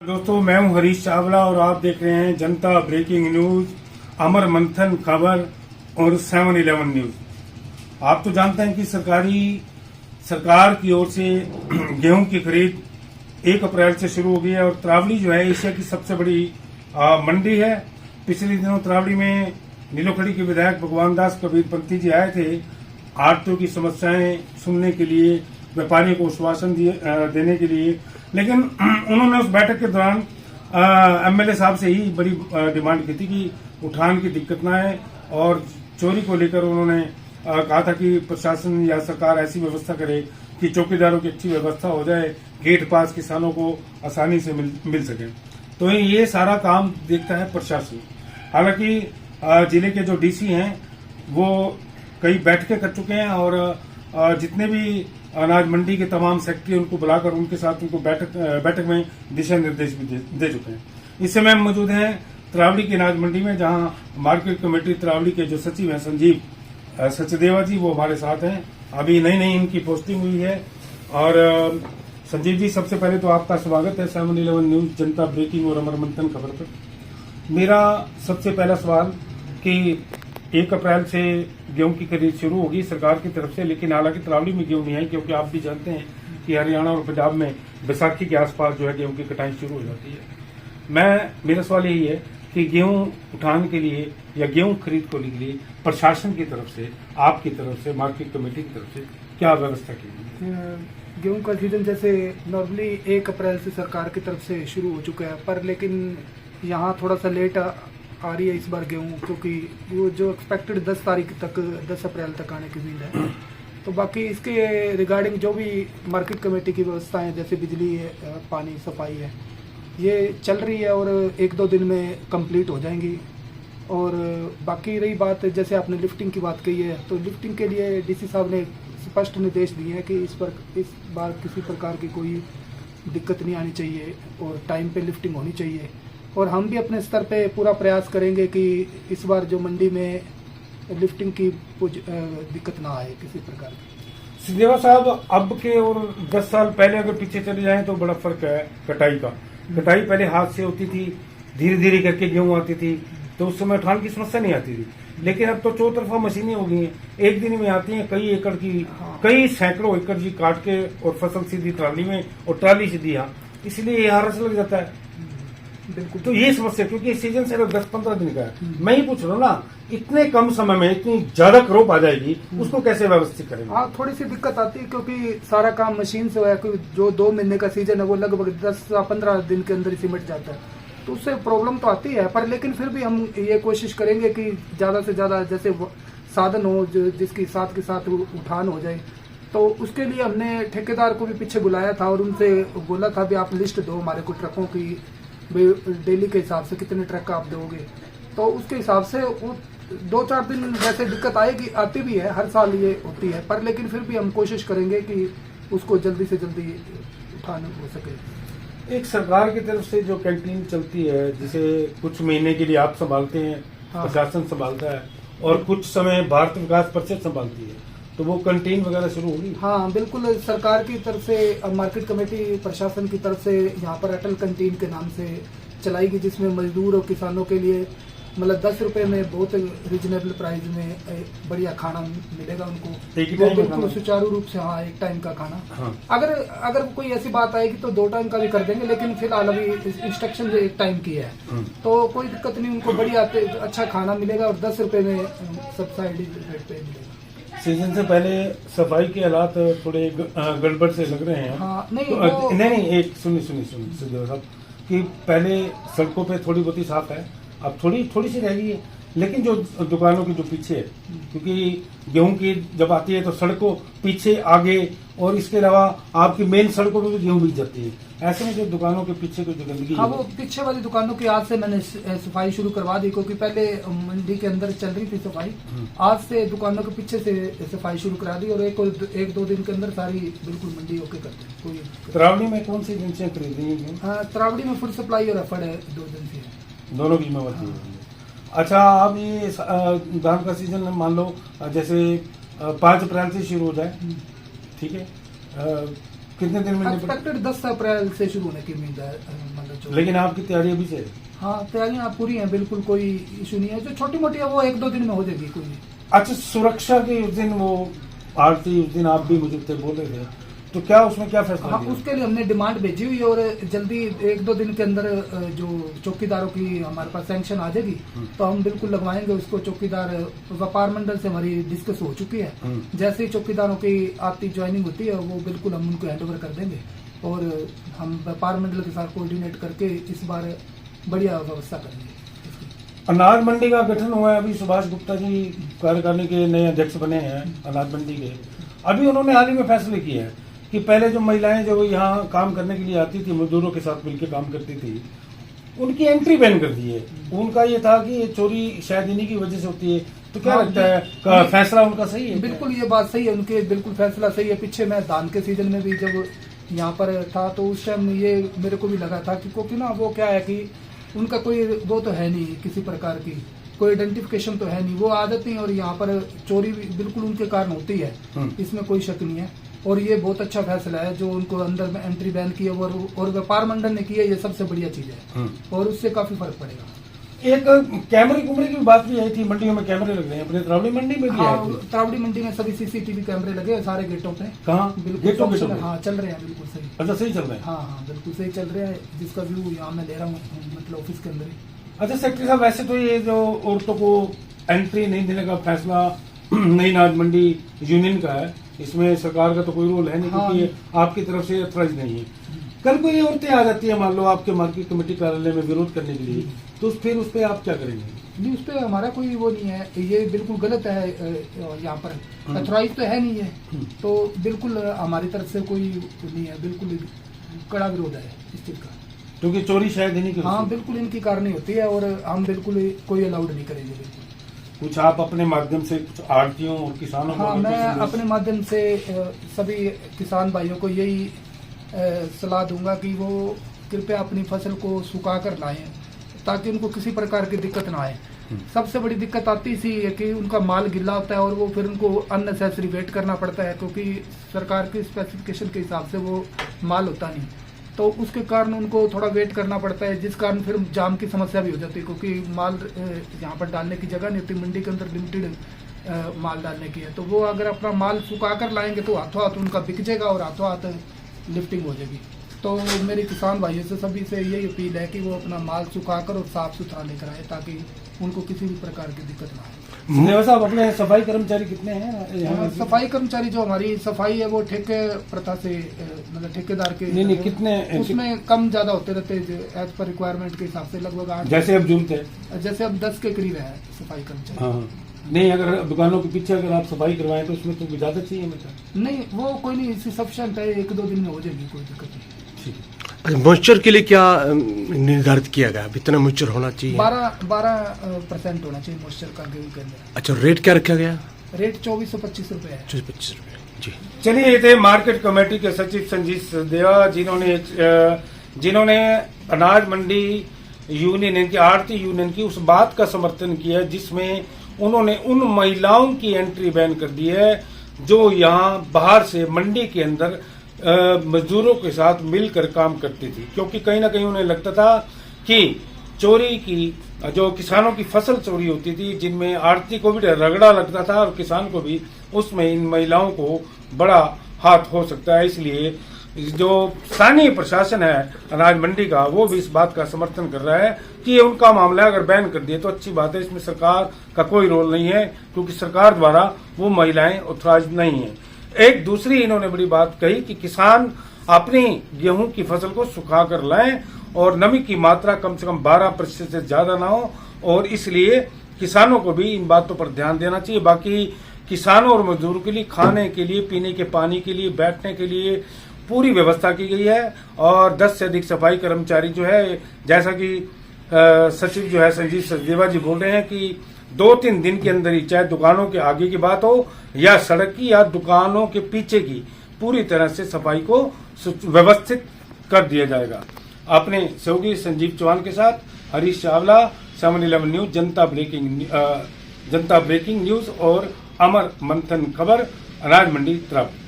दोस्तों, मैं हूं हरीश चावला और आप देख रहे हैं जनता ब्रेकिंग न्यूज, अमर मंथन खबर और 7-11 न्यूज। आप तो जानते हैं कि सरकार की ओर से गेहूं की खरीद 1 अप्रैल से शुरू हो गई है और त्रावली जो है एशिया की सबसे बड़ी मंडी है। पिछले दिनों त्रावली में नीलोखड़ी के विधायक भगवान दास कबीरपंथी जी आए थे आड़तियों की समस्याएं सुनने के लिए, व्यापारियों को आश्वासन देने के लिए, लेकिन उन्होंने उस बैठक के दौरान एमएलए साहब से ही बड़ी डिमांड की थी कि उठान की दिक्कत ना है और चोरी को लेकर उन्होंने कहा था कि प्रशासन या सरकार ऐसी व्यवस्था करे कि चौकीदारों की अच्छी व्यवस्था हो जाए, गेट पास किसानों को आसानी से मिल सके। तो ये सारा काम देखता है प्रशासन। हालांकि जिले के जो डीसी हैं वो कई बैठकें कर चुके हैं और जितने भी अनाज मंडी के तमाम सेक्रेटरी उनको बुलाकर उनके साथ उनको बैठक में दिशा निर्देश भी दे चुके हैं। इस समय हम मौजूद हैं त्रावली की अनाज मंडी में, जहां मार्केट कमेटी त्रावली के जो सचिव हैं संजीव सचदेवा जी, वो हमारे साथ हैं। अभी नई इनकी पोस्टिंग हुई है। और संजीव जी, सबसे पहले तो आपका स्वागत है 7-11 न्यूज जनता ब्रेकिंग और अमर मंथन खबर पर। मेरा सबसे पहला सवाल कि 1 अप्रैल से गेहूं की खरीद शुरू होगी सरकार की तरफ से, लेकिन हालांकि त्रावली में गेहूं नहीं आई, क्योंकि आप भी जानते हैं कि हरियाणा और पंजाब में बैसाखी के आसपास जो है गेहूं की कटाई शुरू हो जाती है। मेरा सवाल यही है कि गेहूं उठाने के लिए या गेहूं खरीद को के लिए प्रशासन की तरफ से, आपकी तरफ से, मार्केट कमेटी की तरफ से क्या व्यवस्था की गई है? गेहूं का सीजन जैसे नॉर्मली 1 अप्रैल से सरकार की तरफ से शुरू हो चुका है, पर लेकिन यहाँ थोड़ा सा लेट आ रही है इस बार गेहूं, क्योंकि वो जो एक्सपेक्टेड 10 तारीख तक 10 अप्रैल तक आने की उम्मीद है। तो बाकी इसके रिगार्डिंग जो भी मार्केट कमेटी की व्यवस्थाएं जैसे बिजली है, पानी, सफाई है, ये चल रही है और 1-2 दिन में कंप्लीट हो जाएंगी। और बाकी रही बात जैसे आपने लिफ्टिंग की बात कही है, तो लिफ्टिंग के लिए डीसी साहब ने स्पष्ट निर्देश दिए हैं कि इस बार किसी प्रकार की कोई दिक्कत नहीं आनी चाहिए और टाइम पे लिफ्टिंग होनी चाहिए। और हम भी अपने स्तर पे पूरा प्रयास करेंगे कि इस बार जो मंडी में लिफ्टिंग की दिक्कत ना आए किसी प्रकार की। सिद्धेवा साहब, अब के और 10 साल पहले अगर पीछे चले जाएं तो बड़ा फर्क है कटाई का। कटाई पहले हाथ से होती थी, धीरे धीरे करके गेहूं आती थी, तो उस समय उठान की समस्या नहीं आती थी। लेकिन अब तो चौतरफा मशीनें हो गई हैं, एक दिन में आती हैं कई एकड़ की, कई सैकड़ों एकड़ जी काट के और फसल सीधी ट्राली में और ट्राली सीधी यहाँ, इसलिए यहाँ रस लग जाता है। बिल्कुल। तो ये समस्या, क्योंकि सीजन सिर्फ 10-15 दिन का है। मैं ही पूछ रहा हूँ ना, इतने कम समय में इतनी ज्यादा क्रॉप आ जाएगी, उसको कैसे व्यवस्थित करेंगे? हाँ, थोड़ी सी दिक्कत आती है क्योंकि सारा काम मशीन से है। जो 2 महीने का सीजन है वो लगभग 10 या 15 दिन के अंदर ही सिमट जाता है, तो उससे प्रॉब्लम तो आती है। पर लेकिन फिर भी हम ये कोशिश करेंगे कि ज्यादा से ज्यादा जैसे साधन हो जिसकी साथ के साथ उठान हो जाए। तो उसके लिए हमने ठेकेदार को भी पीछे बुलाया था और उनसे बोला था भी आप लिस्ट दो हमारे को ट्रकों की, डेली के हिसाब से कितने ट्रक आप दोगे। तो उसके हिसाब से 2-4 दिन जैसे दिक्कत आएगी, आती भी है, हर साल ये होती है, पर लेकिन फिर भी हम कोशिश करेंगे कि उसको जल्दी से जल्दी उठान हो सके। एक सरकार की तरफ से जो कैंटीन चलती है, जिसे कुछ महीने के लिए आप संभालते हैं, हाँ। प्रशासन संभालता है, और कुछ समय भारत विकास परिषद संभालती है, तो वो कैंटीन वगैरह शुरू होगी? हाँ बिल्कुल, सरकार की तरफ से, मार्केट कमेटी प्रशासन की तरफ से यहाँ पर अटल कैंटीन के नाम से चलाएगी, जिसमें मजदूर और किसानों के लिए मतलब 10 रुपए में बहुत रिजनेबल प्राइस में बढ़िया खाना मिलेगा उनको। बिल्कुल सुचारू रूप से, हाँ, 1 टाइम का खाना। हाँ। अगर कोई ऐसी बात आएगी तो 2 टाइम का भी कर देंगे, लेकिन फिलहाल अभी इंस्ट्रक्शन 1 टाइम की है, तो कोई दिक्कत नहीं, उनको बढ़िया अच्छा खाना मिलेगा और 10 रुपए में सब्सिडी रेट पे मिलेगा। सीजन से पहले सफाई के हालात थोड़े गड़बड़ से लग रहे हैं। हाँ, नहीं, एक सुनिए साहब, कि पहले सड़कों पे थोड़ी बहुत ही साफ है, अब थोड़ी सी रह गई है, लेकिन जो दुकानों की जो पीछे है, क्योंकि गेहूं की जब आती है तो सड़कों पीछे आगे और इसके अलावा आपकी मेन सड़कों पे भी गेहूं बिक जाती है। ऐसे में जो दुकानों के पीछे की जो गंदगी, हाँ, वो पीछे वाली दुकानों की आज से मैंने सफाई शुरू करवा दी, क्योंकि पहले मंडी के अंदर चल रही थी सफाई। आज से दुकानों के पीछे से सफाई शुरू करा दी और 1-2 दिन के अंदर सारी बिल्कुल मंडी ओके करते हैं। त्रावली में कौन सी एजेंसियां खरीदी है? त्रावली में फूड सप्लाई और एफर्ड है, 2 एजेंसी है, दोनों की जिम्मेवारी है। अच्छा, अब ये धान का सीजन मान लो जैसे 5 अप्रैल से शुरू हो जाए, ठीक है, कितने दिन में एक्सपेक्टेड 10 अप्रैल से शुरू होने की उम्मीद है, मतलब जो। लेकिन आपकी तैयारी अभी से? हाँ, तैयारियां पूरी हैं, बिल्कुल कोई इशू नहीं है। जो छोटी मोटी है वो 1-2 दिन में हो जाएगी, कोई नहीं। अच्छा, सुरक्षा के उस दिन वो आरती, उस दिन आप भी मुझे बोले थे, तो क्या उसमें क्या फैसला हाँ, लिया? उसके लिए हमने डिमांड भेजी हुई है और जल्दी 1-2 दिन के अंदर जो चौकीदारों की हमारे पास सैंक्शन आ जाएगी तो हम बिल्कुल लगवाएंगे उसको। चौकीदार व्यापार मंडल से हमारी डिस्कस हो चुकी है, जैसे ही चौकीदारों की आती ज्वाइनिंग होती है वो बिल्कुल हम उनको हैंड ओवर कर देंगे और हम व्यापार मंडल के साथ कोऑर्डिनेट करके इस बार बढ़िया व्यवस्था करेंगे। अनाज मंडी का गठन हुआ है, अभी सुभाष गुप्ता जी कार्यकारिणी के नए अध्यक्ष बने हैं अनाज मंडी के। अभी उन्होंने हाल ही में फैसले किए हैं कि पहले जो महिलाएं जो यहाँ काम करने के लिए आती थी, मजदूरों के साथ मिलकर काम करती थी, उनकी एंट्री बैन कर दी है। उनका ये था कि ये चोरी शायद इन्हीं की वजह से होती है, तो क्या लगता है फैसला उनका सही है? बिल्कुल ये बात सही है, उनके बिल्कुल फैसला सही है। पीछे मैं धान के सीजन में भी जब यहाँ पर था तो उस टाइम ये मेरे को भी लगा था कि क्योंकि ना वो क्या है कि उनका कोई वो तो है नहीं, किसी प्रकार की कोई आइडेंटिफिकेशन तो है नहीं, वो आदत नहीं, और यहाँ पर चोरी भी बिल्कुल उनके कारण होती है, इसमें कोई शक नहीं है। और ये बहुत अच्छा फैसला है जो उनको अंदर में एंट्री बैन की है और व्यापार मंडल ने की है, ये सबसे बढ़िया चीज है और उससे काफी फर्क पड़ेगा। एक कैमरे कुमरे की बात भी आई थी, मंडियों में कैमरे लग रहे हैं, अपने त्रावड़ी मंडी में भी हाँ, त्रावड़ी मंडी में सभी सीसीटीवी कैमरे लगे हैं सारे गेटों पे। कहाँ? बिल्कुल हाँ, चल रहे हैं, बिल्कुल सही। अच्छा, सही चल रहे हैं? हाँ, बिल्कुल सही चल रहे हैं, जिसका व्यू यहाँ मैं ले रहा हूँ मतलब ऑफिस के अंदर ही। अच्छा सेक्रेटरी साहब, वैसे तो ये जो औरतों को एंट्री नहीं देने का फैसला नई अनाज मंडी यूनियन का है, इसमें सरकार का तो कोई रोल है नहीं, हाँ, क्योंकि ये आपकी तरफ से अथॉराइज नहीं है। कल को ये औरतें आ जाती है मान लो आपके मार्केट कमेटी कार्यालय में विरोध करने के लिए, तो फिर उस पर आप क्या करेंगे? नहीं, उस पर हमारा कोई वो नहीं है, ये बिल्कुल गलत है। यहाँ पर अथॉराइज तो है नहीं है, तो बिल्कुल हमारी तरफ से कोई नहीं है, बिल्कुल कड़ा विरोध है इस चीज का, क्योंकि चोरी शायद इन्हीं की। हाँ, बिल्कुल इनकी कारण होती है और हम बिल्कुल कोई अलाउड नहीं करेंगे बिल्कुल। कुछ आप अपने माध्यम से कुछ आड़तियों और किसानों को? हाँ, मैं अपने माध्यम से सभी किसान भाइयों को यही सलाह दूंगा कि वो कृपया अपनी फसल को सुखा कर लाएं ताकि उनको किसी प्रकार की दिक्कत ना आए। सबसे बड़ी दिक्कत आती सी है कि उनका माल गिल्ला होता है और वो फिर उनको अननेसेसरी वेट करना पड़ता है, क्योंकि सरकार के स्पेसिफिकेशन के हिसाब से वो माल होता नहीं, तो उसके कारण उनको थोड़ा वेट करना पड़ता है, जिस कारण फिर जाम की समस्या भी हो जाती है, क्योंकि माल यहाँ पर डालने की जगह नहीं होती, मंडी के अंदर लिमिटेड माल डालने की है। तो वो अगर अपना माल सुखा कर लाएंगे तो हाथों हाथ उनका बिक जाएगा और हाथों हाथ लिफ्टिंग हो जाएगी। तो मेरी किसान भाइयों से सभी से यही अपील है कि वो अपना माल सुखाकर और साफ सुथरा लेकर आए ताकि उनको किसी भी प्रकार की दिक्कत ना आए। नेवा साहब, अपने सफाई कर्मचारी कितने हैं? सफाई कर्मचारी जो हमारी सफाई है वो ठेके प्रथा से मतलब ठेकेदार के नहीं, कितने? उसमें कम ज्यादा होते रहते हैं एज पर रिक्वायरमेंट के हिसाब से, लगभग 8। जैसे अब जून थे, जैसे अब 10 के करीब है सफाई कर्मचारी। हाँ, नहीं, अगर दुकानों के पीछे अगर आप सफाई करवाएं तो उसमें तो ज्यादा चाहिए मतलब? नहीं, वो कोई नहीं, सफिशिएंट है, 1-2 दिन में हो जाएगी, कोई दिक्कत नहीं। मॉइस्चर के लिए क्या निर्धारित किया गया? इतना मॉइस्चर होना चाहिए? 12% होना चाहिए मॉइस्चर का गेहूं के अंदर। अच्छा, रेट क्या रखा गया? रेट 2425 रुपए है। 24-25 रुपए, जी। चलिए, ये थे मार्केट कमेटी के सचिव संजीव सचदेवा, जिन्होंने अनाज मंडी यूनियन, इनकी आड़ती यूनियन की उस बात का समर्थन किया जिसमें उन्होंने उन महिलाओं की एंट्री बैन कर दी है जो यहाँ बाहर से मंडी के अंदर मजदूरों के साथ मिलकर काम करती थी, क्योंकि कहीं ना कहीं उन्हें लगता था कि चोरी की जो किसानों की फसल चोरी होती थी, जिनमें आड़ती को भी रगड़ा लगता था और किसान को भी, उसमें इन महिलाओं को बड़ा हाथ हो सकता है। इसलिए जो स्थानीय प्रशासन है अनाज मंडी का, वो भी इस बात का समर्थन कर रहा है कि ये उनका मामला है, अगर बैन कर दिए तो अच्छी बात है, इसमें सरकार का कोई रोल नहीं है, क्योंकि सरकार द्वारा वो महिलाएं ऑथराइज नहीं है। एक दूसरी इन्होंने बड़ी बात कही कि किसान अपनी गेहूं की फसल को सुखा कर लाएं और नमी की मात्रा कम से कम 12% से ज्यादा ना हो, और इसलिए किसानों को भी इन बातों पर ध्यान देना चाहिए। बाकी किसानों और मजदूरों के लिए खाने के लिए, पीने के पानी के लिए, बैठने के लिए पूरी व्यवस्था की गई है, और 10 से अधिक सफाई कर्मचारी जो है, जैसा कि सचिव जो है संजीव सचदेवा जी बोल रहे हैं कि 2-3 दिन के अंदर ही, चाहे दुकानों के आगे की बात हो या सड़क की या दुकानों के पीछे की, पूरी तरह से सफाई को व्यवस्थित कर दिया जाएगा। अपने सहयोगी संजीव चौहान के साथ हरीश चावला, 7-11 न्यूज, जनता ब्रेकिंग न्यूज और अमर मंथन खबर, अनाज मंडी त्रावड़ी।